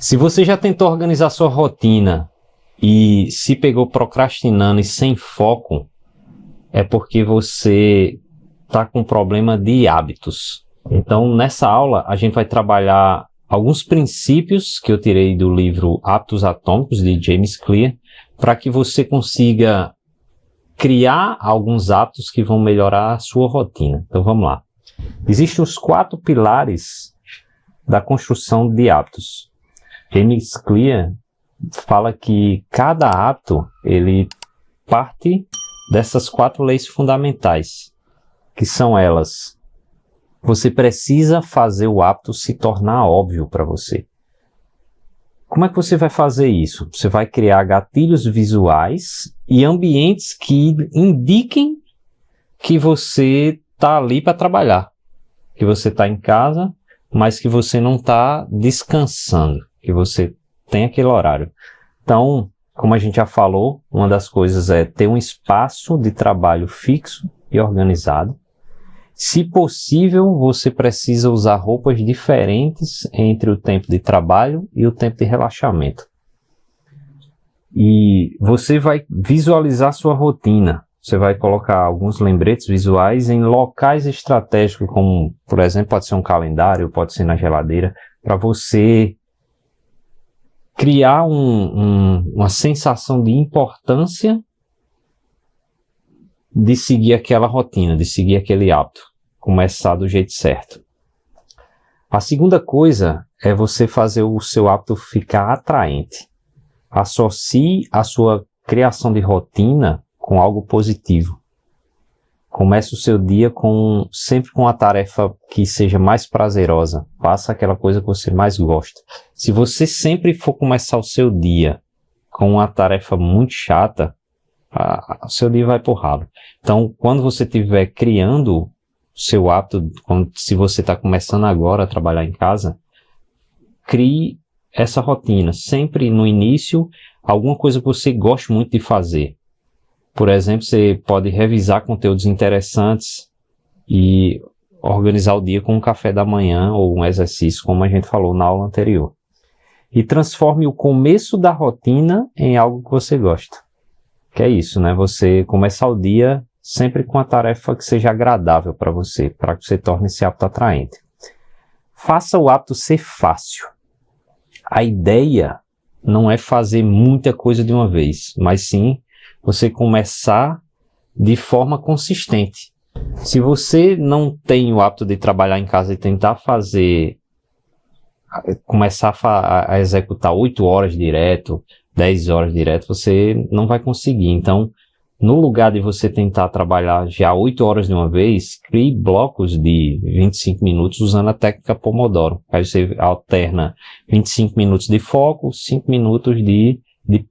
Se você já tentou organizar sua rotina e se pegou procrastinando e sem foco, é porque você está com problema de hábitos. Então, nessa aula, a gente vai trabalhar alguns princípios que eu tirei do livro Hábitos Atômicos, de James Clear, para que você consiga criar alguns hábitos que vão melhorar a sua rotina. Então, vamos lá. Existem os 4 pilares da construção de hábitos. James Clear fala que cada hábito, ele parte dessas 4 leis fundamentais, que são elas: você precisa fazer o hábito se tornar óbvio para você. Como é que você vai fazer isso? Você vai criar gatilhos visuais e ambientes que indiquem que você está ali para trabalhar, que você está em casa, mas que você não está descansando, que você tem aquele horário. Então, como a gente já falou, uma das coisas é ter um espaço de trabalho fixo e organizado. Se possível, você precisa usar roupas diferentes entre o tempo de trabalho e o tempo de relaxamento. E você vai visualizar sua rotina. Você vai colocar alguns lembretes visuais em locais estratégicos, como, por exemplo, pode ser um calendário, pode ser na geladeira, para você criar uma sensação de importância de seguir aquela rotina, de seguir aquele hábito, começar do jeito certo. A segunda coisa é você fazer o seu hábito ficar atraente. Associe a sua criação de rotina com algo positivo. Comece o seu dia sempre com uma tarefa que seja mais prazerosa. Faça aquela coisa que você mais gosta. Se você sempre for começar o seu dia com uma tarefa muito chata, o seu dia vai pro ralo. Então, quando você estiver criando o seu hábito, se você está começando agora a trabalhar em casa, crie essa rotina. Sempre no início, alguma coisa que você goste muito de fazer. Por exemplo, você pode revisar conteúdos interessantes e organizar o dia com um café da manhã ou um exercício, como a gente falou na aula anterior. E transforme o começo da rotina em algo que você gosta. Que é isso, né? Você começar o dia sempre com uma tarefa que seja agradável para você, para que você torne esse hábito atraente. Faça o hábito ser fácil. A ideia não é fazer muita coisa de uma vez, mas sim você começar de forma consistente. Se você não tem o hábito de trabalhar em casa e tentar começar a executar 8 horas direto, 10 horas direto, você não vai conseguir. Então, no lugar de você tentar trabalhar já 8 horas de uma vez, crie blocos de 25 minutos usando a técnica Pomodoro. Aí você alterna 25 minutos de foco, 5 minutos de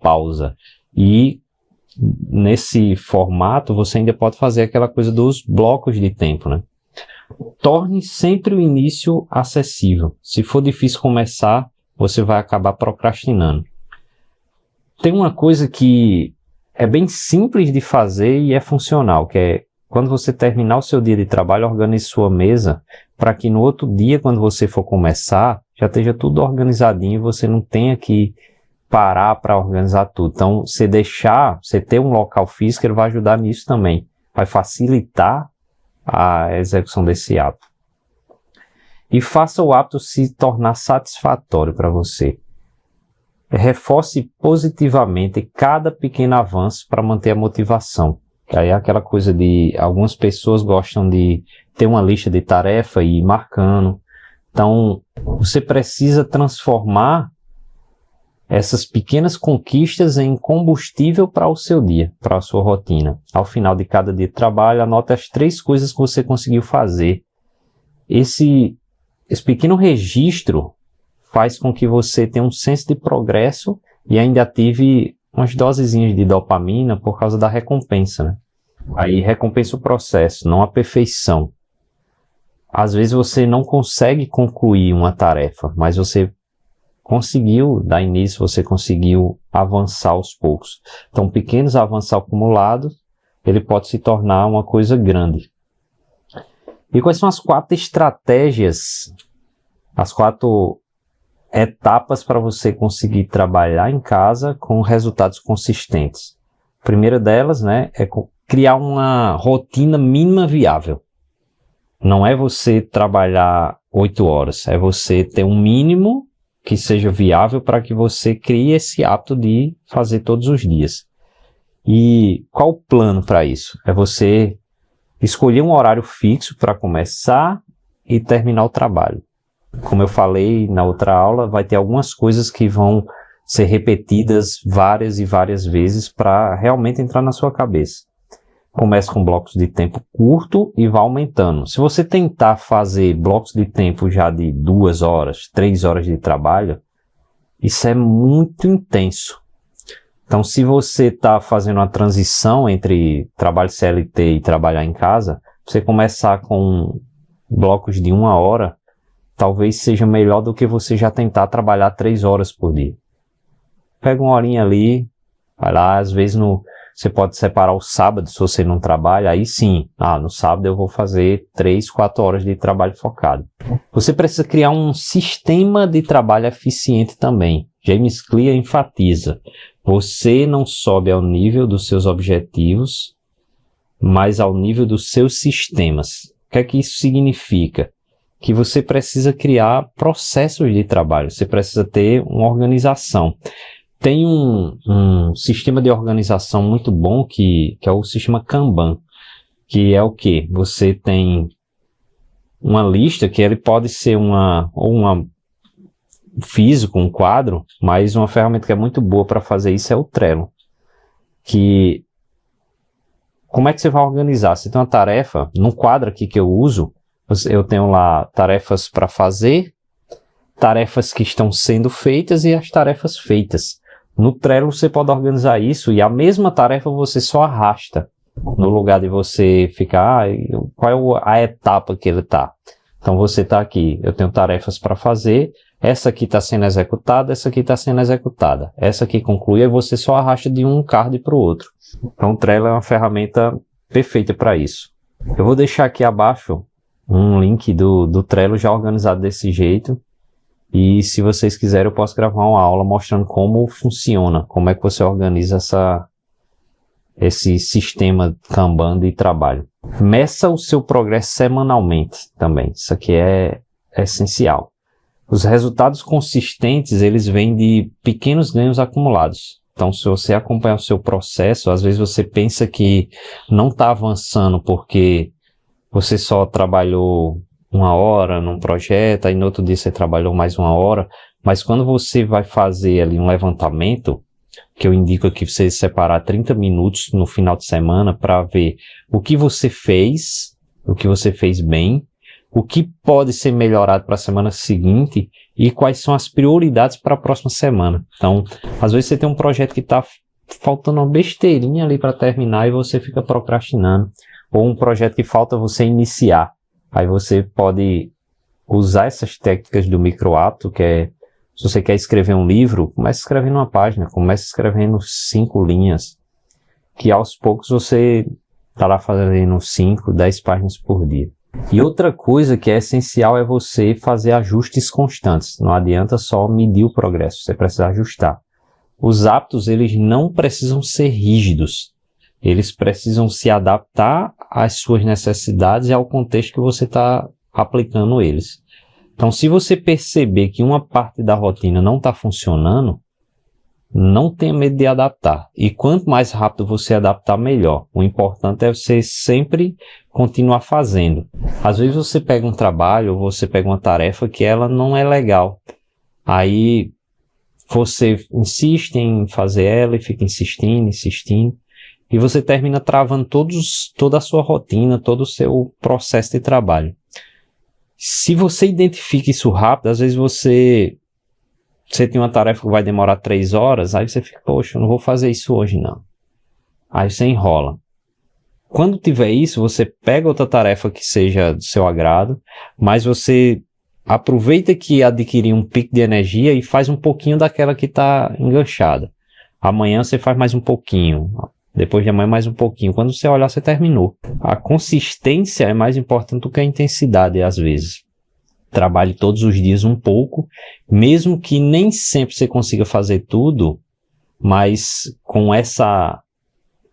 pausa. E nesse formato, você ainda pode fazer aquela coisa dos blocos de tempo, né? Torne sempre o início acessível. Se for difícil começar, você vai acabar procrastinando. Tem uma coisa que é bem simples de fazer e é funcional, que é quando você terminar o seu dia de trabalho, organize sua mesa para que no outro dia, quando você for começar, já esteja tudo organizadinho e você não tenha que parar para organizar tudo. Então, você ter um local físico, ele vai ajudar nisso também. Vai facilitar a execução desse hábito. E faça o hábito se tornar satisfatório para você. Reforce positivamente cada pequeno avanço para manter a motivação. Aí é aquela coisa de algumas pessoas gostam de ter uma lista de tarefa e ir marcando. Então, você precisa transformar essas pequenas conquistas em combustível para o seu dia, para a sua rotina. Ao final de cada dia de trabalho, anote as 3 coisas que você conseguiu fazer. Esse pequeno registro faz com que você tenha um senso de progresso e ainda ative umas dosezinhas de dopamina por causa da recompensa, né? Aí recompensa o processo, não a perfeição. Às vezes você não consegue concluir uma tarefa, mas você conseguiu dar início, você conseguiu avançar aos poucos. Então, pequenos avanços acumulados, ele pode se tornar uma coisa grande. E quais são as 4 estratégias, as 4 etapas para você conseguir trabalhar em casa com resultados consistentes. A primeira delas, né, é criar uma rotina mínima viável. Não é você trabalhar 8 horas, é você ter um mínimo que seja viável para que você crie esse hábito de fazer todos os dias. E qual o plano para isso? É você escolher um horário fixo para começar e terminar o trabalho. Como eu falei na outra aula, vai ter algumas coisas que vão ser repetidas várias e várias vezes para realmente entrar na sua cabeça. Comece com blocos de tempo curto e vá aumentando. Se você tentar fazer blocos de tempo já de 2 horas, 3 horas de trabalho, isso é muito intenso. Então, se você está fazendo uma transição entre trabalho CLT e trabalhar em casa, você começar com blocos de 1 hora, talvez seja melhor do que você já tentar trabalhar 3 horas por dia. Pega uma horinha ali, vai lá, às vezes você pode separar o sábado, se você não trabalha, aí sim, no sábado eu vou fazer 3, 4 horas de trabalho focado. Você precisa criar um sistema de trabalho eficiente também. James Clear enfatiza: você não sobe ao nível dos seus objetivos, mas ao nível dos seus sistemas. O que é que isso significa? Que você precisa criar processos de trabalho, você precisa ter uma organização. Tem um sistema de organização muito bom que é o sistema Kanban, que é o quê? Você tem uma lista que ele pode ser uma físico, um quadro, mas uma ferramenta que é muito boa para fazer isso é o Trello. Que como é que você vai organizar? Você tem uma tarefa, num quadro aqui que eu uso, eu tenho lá tarefas para fazer, tarefas que estão sendo feitas e as tarefas feitas. No Trello você pode organizar isso e a mesma tarefa você só arrasta, no lugar de você ficar, qual é a etapa que ele está. Então você está aqui, eu tenho tarefas para fazer, essa aqui está sendo executada, essa aqui está sendo executada. Essa aqui conclui e você só arrasta de um card para o outro. Então o Trello é uma ferramenta perfeita para isso. Eu vou deixar aqui abaixo um link do Trello já organizado desse jeito. E se vocês quiserem eu posso gravar uma aula mostrando como funciona, como é que você organiza esse sistema Kanban de trabalho. Meça o seu progresso semanalmente também. Isso aqui é essencial. Os resultados consistentes, eles vêm de pequenos ganhos acumulados. Então, se você acompanhar o seu processo, às vezes você pensa que não está avançando porque você só trabalhou 1 hora num projeto, aí no outro dia você trabalhou mais 1 hora, mas quando você vai fazer ali um levantamento, que eu indico aqui você separar 30 minutos no final de semana para ver o que você fez bem, o que pode ser melhorado para a semana seguinte e quais são as prioridades para a próxima semana. Então, às vezes você tem um projeto que está faltando uma besteirinha ali para terminar e você fica procrastinando. Ou um projeto que falta você iniciar. Aí você pode usar essas técnicas do microato, que é, se você quer escrever um livro, comece escrevendo uma página, comece escrevendo 5 linhas, que aos poucos você está lá fazendo 5, 10 páginas por dia. E outra coisa que é essencial é você fazer ajustes constantes. Não adianta só medir o progresso, você precisa ajustar. Os hábitos, eles não precisam ser rígidos. Eles precisam se adaptar às suas necessidades e ao contexto que você está aplicando eles. Então, se você perceber que uma parte da rotina não está funcionando, não tenha medo de adaptar. E quanto mais rápido você adaptar, melhor. O importante é você sempre continuar fazendo. Às vezes você pega um trabalho ou você pega uma tarefa que ela não é legal. Aí você insiste em fazer ela e fica insistindo. E você termina travando toda a sua rotina, todo o seu processo de trabalho. Se você identifica isso rápido, às vezes você tem uma tarefa que vai demorar 3 horas, aí você fica, poxa, eu não vou fazer isso hoje não. Aí você enrola. Quando tiver isso, você pega outra tarefa que seja do seu agrado, mas você aproveita que adquiriu um pico de energia e faz um pouquinho daquela que está enganchada. Amanhã você faz mais um pouquinho. Depois de amanhã mais um pouquinho. Quando você olhar, você terminou. A consistência é mais importante do que a intensidade, às vezes. Trabalhe todos os dias um pouco, mesmo que nem sempre você consiga fazer tudo, mas com essa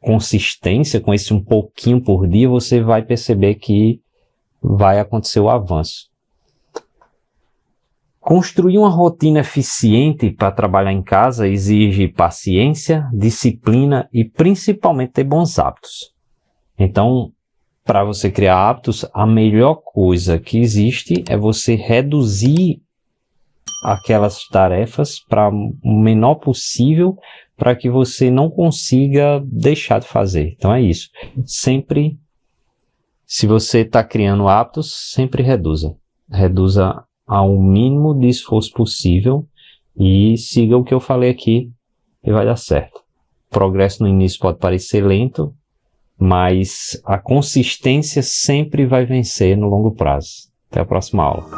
consistência, com esse um pouquinho por dia, você vai perceber que vai acontecer o avanço. Construir uma rotina eficiente para trabalhar em casa exige paciência, disciplina e principalmente ter bons hábitos. Então, para você criar hábitos, a melhor coisa que existe é você reduzir aquelas tarefas para o menor possível, para que você não consiga deixar de fazer. Então é isso. Sempre, se você está criando hábitos, sempre reduza. Reduza ao mínimo de esforço possível e siga o que eu falei aqui e vai dar certo. O progresso no início pode parecer lento, mas a consistência sempre vai vencer no longo prazo. Até a próxima aula.